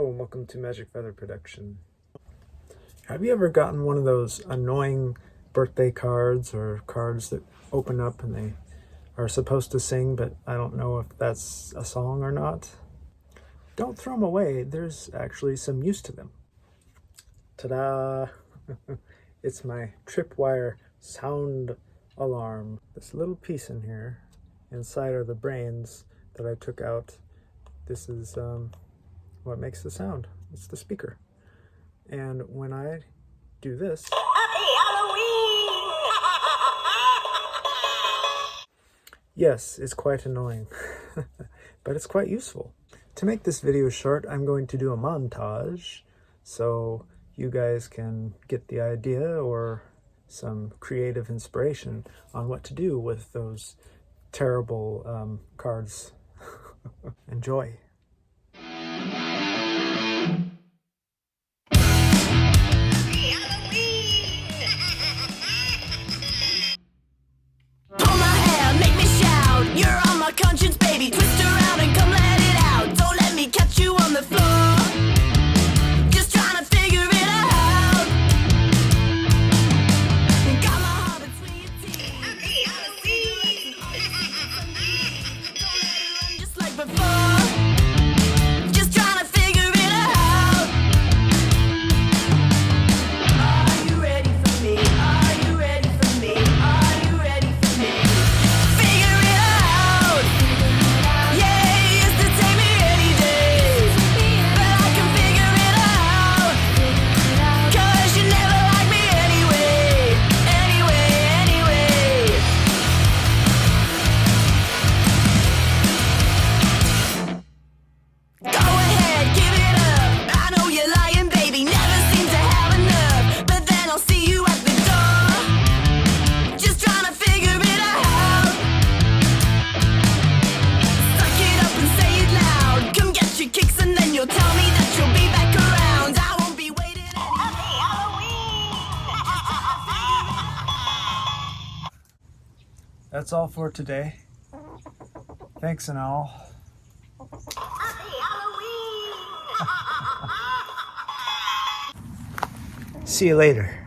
Hello and welcome to Magic Feather Production. Have you ever gotten one of those annoying birthday cards or cards that open up and they are supposed to sing, but I don't know if that's a song or not? Don't throw them away. There's actually some use to them. Ta-da! It's my tripwire sound alarm. This little piece in here, inside are the brains that I took out. This is what makes the sound. It's the speaker. And when I do this, yes, it's quite annoying, but it's quite useful. To make this video short, I'm going to do a montage so you guys can get the idea or some creative inspiration on what to do with those terrible cards. Enjoy. You're on my conscience, baby. Twist around and come let it out. Don't let me catch you on the floor. Just trying to figure it out. Got my heart between your teeth. Don't let it run just like before. Just trying to figure it out. Are you ready for me? Are you ready for me? Are you ready for me? That's all for today. Thanks and all. See you later.